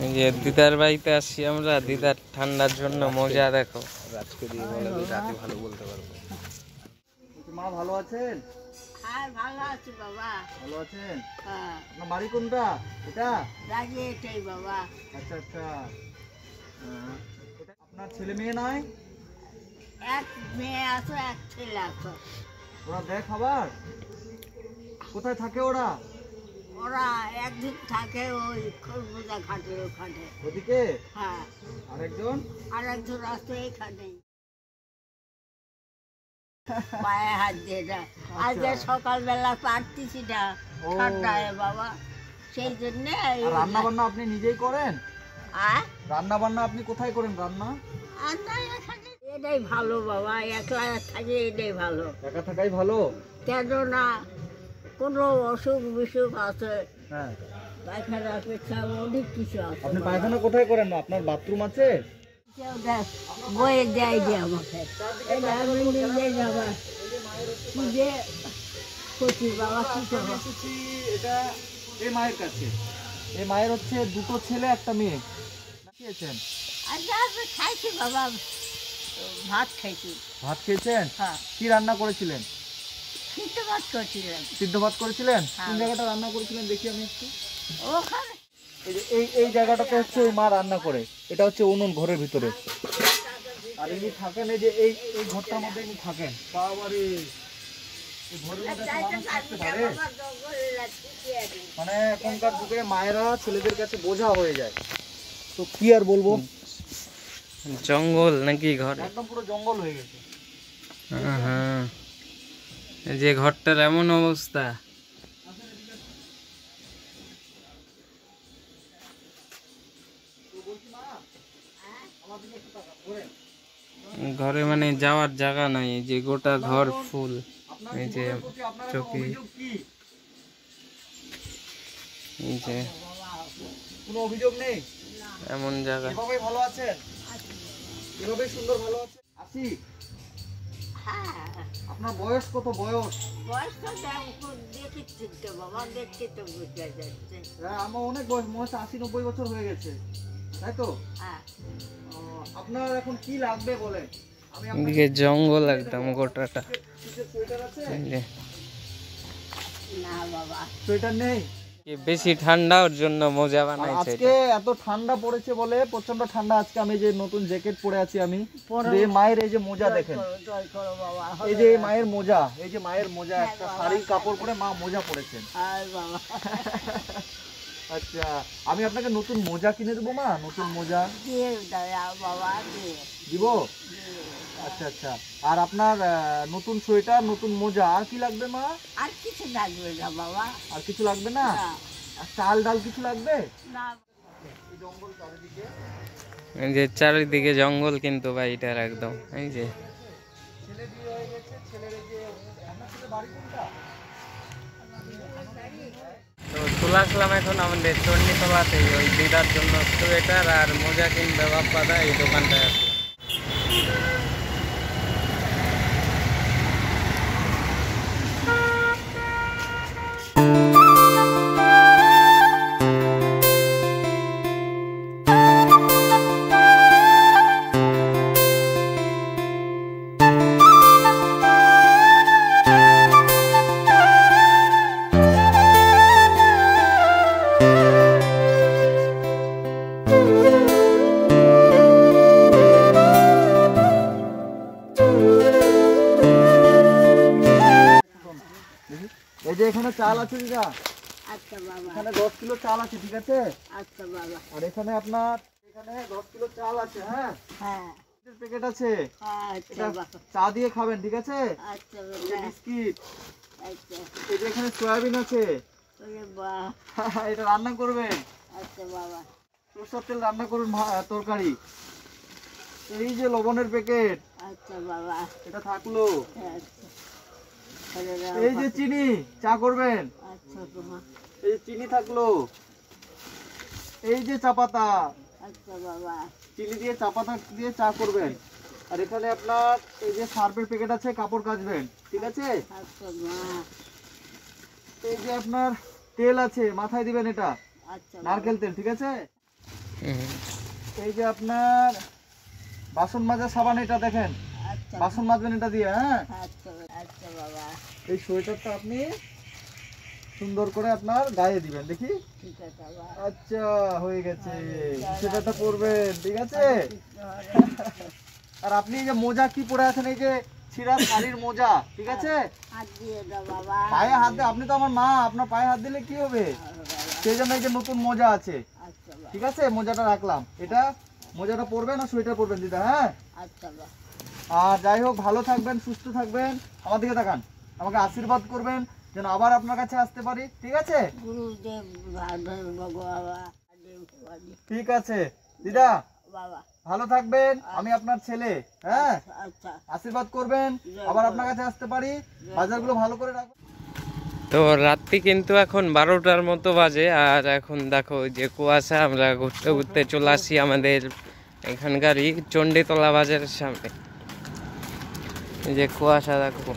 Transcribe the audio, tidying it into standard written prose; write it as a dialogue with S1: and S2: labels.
S1: এই যে দিদার বাড়িতে আসছি আমরা, দিদার ঠান্ডার জন্য মজা দেখো।
S2: রাতকে দিয়ে বলে রাতে ভালো বলতে পারবো। মা ভালো আছেন?
S3: হ্যাঁ ভালো আছি বাবা।
S2: ভালো আছেন?
S3: হ্যাঁ।
S2: আপনার বাড়ি কোনটা? এটা
S3: রাজি এটাই বাবা।
S2: আচ্ছা আচ্ছা। আপনার ছেলে মেয়ে নাই?
S3: এক মেয়ে আছে, এক ছেলে আছে।
S2: ওরা দেয় খাবার? কোথায় থাকে ওরা?
S3: ওরা একদিন থাকে ওই খরবুজা ঘাটের ওখানে।
S2: ওদিকে?
S3: হ্যাঁ।
S2: আরেকজন?
S3: আর একজন আছে এখানে পায়ে হাত দিয়ে না। আজ সকালবেলা পারতেছি না ঠান্ডায় বাবা, সেই জন্য।
S2: রান্না বান্না আপনি নিজেই করেন?
S3: আর
S2: রান্না বান্না আপনি কোথায় করেন রান্না?
S3: এখানে এটাই ভালো বাবা, একলা থাকে এটাই ভালো।
S2: একা থাকাই ভালো?
S3: কেন না কোনো অসুখ বিসুখ আছে,
S2: হ্যাঁ,
S3: পায়খানা পেছাব অনেক কিছু আছে।
S2: আপনি পায়খানা কোথায় করেন? না আপনার বাথরুম আছে?
S3: কেউ দেখ বয়ে দেয় যে আমাকে, এটা আমি নিজে যাবা নিজে করছি বাবা। কি করবো?
S2: এটা এই মায়ের কাছে। এই মায়ের হচ্ছে দুটো ছেলে একটা মেয়ে। খেয়েছেন?
S3: আচ্ছা আমি খাইছি বাবা, ভাত খাইছি।
S2: ভাত খেয়েছেন?
S3: হ্যাঁ।
S2: কি রান্না করেছিলেন?
S3: সিদ্ধ ভাত করছিলাম।
S2: সিদ্ধ ভাত করেছিলেন?
S3: হ্যাঁ।
S2: কোন জায়গাটা রান্না করেছিলেন দেখি আমি একটু।
S3: ওখানে
S2: এই যে এই জায়গাটাতে হচ্ছে ওই মা রান্না করে। এটা হচ্ছে উনুন ঘরের ভিতরে। আর ইনি থাকেন এই যে এই ঘরটার মধ্যে ইনি থাকেন। বাবারে, এই ঘরের মধ্যে একটা মানুষ থাকতে পারে? মানে এখনকার যুগে মায়েরা ছেলেদের কাছে বোঝা হয়ে যায়। তো কি আর বলবো,
S1: জঙ্গল নাকি ঘর?
S2: একদম পুরো জঙ্গল হয়ে গেছে।
S1: হ্যাঁ, এই যে ঘরটার এমন অবস্থা। ঘরে মানে যাওয়ার জায়গা নাই, এই যে গোটা ঘর ফুল। এই যে চকি, এই যে
S2: কোনো অভিযোগ নেই?
S1: এমন জায়গা।
S2: এভাবেই ভালো আছেন? এভাবেই সুন্দর ভালো আছে? আসি।
S3: হ্যাঁ।
S2: আপনার বয়স কত? বয়স
S3: বয়সটা দেখছি তো বাবা, দেখছি তো বুঝতে যাচ্ছে।
S2: হ্যাঁ, আমার অনেক বয়স, মনে হচ্ছে 80-90 বছর হয়ে গেছে, তাই তো?
S3: হ্যাঁ।
S2: আপনার এখন কি লাগবে বলেন? আমি
S1: এদিকে জঙ্গল একদম গোটাটা।
S2: সোয়েটার আছে?
S3: না বাবা
S2: সোয়েটার নেই?
S1: বেশি ঠান্ডা, ওর জন্য মোজা বানাইছে।
S2: আজকে এত ঠান্ডা পড়েছে বলে, প্রচন্ড ঠান্ডা। আজকে আমি যে নতুন জ্যাকেট পরে আছি আমি, এই মায়ের এই যে মোজা দেখেন, এই যে মায়ের মোজা, এই যে মায়ের মোজা, একটা শাড়ির কাপড় পরে মা মোজা পরেছেন। আচ্ছা, আমি আপনাকে নতুন মোজা কিনে দেবো মা, নতুন মোজা দিব। আচ্ছা আচ্ছা, আর আপনার নতুন সোয়েটার, নতুন মোজা, আর কি লাগবে মা?
S3: আর কিছু লাগবে না বাবা।
S2: আর কিছু লাগবে না? আর চাল ডাল কিছু লাগবে
S3: না?
S2: জঙ্গল চারিদিকে,
S1: এই যে চারিদিকে জঙ্গল, কিন্তু বাড়িটার একদম এই যে।
S2: ছেলে বিয়ে হয়ে গেছে, ছেলের এই যে, আপনার ছেলে বাড়ি কোনটা?
S1: তো চলে আসলাম এখন আমাদের চণ্ডীতলাতে, ওই দিদার জন্য সোয়েটার আর মোজা কিনবে বাপ্পাদা, এই দোকানটায় আছে।
S2: এই যে এখানে চাল আছে দিদা।
S3: আচ্ছা বাবা।
S2: এখানে 10 কিলো চাল আছে, ঠিক আছে?
S3: আচ্ছা বাবা।
S2: আর এখানে আপনার, এখানে 10 কিলো চাল আছে। হ্যাঁ
S3: হ্যাঁ।
S2: প্যাকেট আছে।
S3: আচ্ছা বাবা।
S2: চা দিয়ে খাবেন, ঠিক আছে?
S3: আচ্ছা
S2: এই
S3: বাবা।
S2: বিস্কিট,
S3: আচ্ছা।
S2: এই যে এখানে সয়াবিন আছে,
S3: ওরে বাহ।
S2: এটা রান্না করবেন।
S3: আচ্ছা বাবা।
S2: সরষের তেল রান্না করুন তরকারি। এই যে লবণের প্যাকেট,
S3: আচ্ছা বাবা।
S2: এটা থাকলো।
S3: আচ্ছা।
S2: এই যে চিনি, চা করবেন।
S3: আচ্ছা বাবা।
S2: এই যে চিনি থাকলো। এই যে চা পাতা,
S3: আচ্ছা বাবা।
S2: চিনি দিয়ে চা পাতা দিয়ে চা করবেন। আর এখানে আপনার এই যে সার্ফের প্যাকেট আছে, কাপড় কাচবেন, ঠিক আছে?
S3: আচ্ছা মা।
S2: এই যে আপনার তেল আছে, মাথায় দিবেন, এটা
S3: আচ্ছা
S2: নারকেল তেল, ঠিক আছে? এই যে আপনার বাসন মাজা সাবান, এটা দেখেন
S3: আচ্ছা
S2: বাসন মাজবেন এটা দিয়ে। হ্যাঁ,
S3: আচ্ছা আচ্ছা বাবা,
S2: এই সোয়েটারটা আপনি সুন্দর করে আপনার গায়ে দিবেন, দেখি।
S3: ঠিক আছে বাবা।
S2: আচ্ছা, হয়ে গেছে, সোয়েটারটা পরবেন, ঠিক আছে। আর আপনি এই যে মোজা কি পরে আছেন, এই যে ছিঁড়া শাড়ির মোজা, ঠিক আছে।
S3: হাত দিয়ে দাও বাবা।
S2: পায়ে হাত দিয়ে, আপনি তো আমার মা, আপনার পায়ে হাত দিলে কি হবে, সেই জন্য এই যে নতুন মোজা আছে,
S3: আচ্ছা বাবা,
S2: ঠিক আছে। মোজাটা রাখলাম, এটা মোজাটা পরবেন আর সোয়েটার পরবেন দিদা। হ্যাঁ,
S3: আচ্ছা বাবা।
S2: আর যাই হোক, ভালো থাকবেন, সুস্থ থাকবেন, আমার দিকে তাকান, আমাকে আশীর্বাদ করবেন যেন আবার আপনার কাছে আসতে পারি, ঠিক আছে।
S3: গুরুদেব বাবা,
S2: ঠিক আছে দিদা,
S3: বাবা।
S2: ভালো থাকবেন, আমি আপনার ছেলে। হ্যাঁ,
S3: আচ্ছা
S2: আশীর্বাদ করবেন, আবার আপনার কাছে আসতে পারি, বাজারগুলো ভালো করে রাখবেন।
S1: তো রাত্রি কিন্তু এখন 12টার মতো বাজে, আর এখন দেখো যে কুয়াশা, আমরা ঘুরতে ঘুরতে চলে আসি আমাদের এখানকারই চণ্ডীতলা বাজারের সামনে। এই যে কুয়াশা দেখো।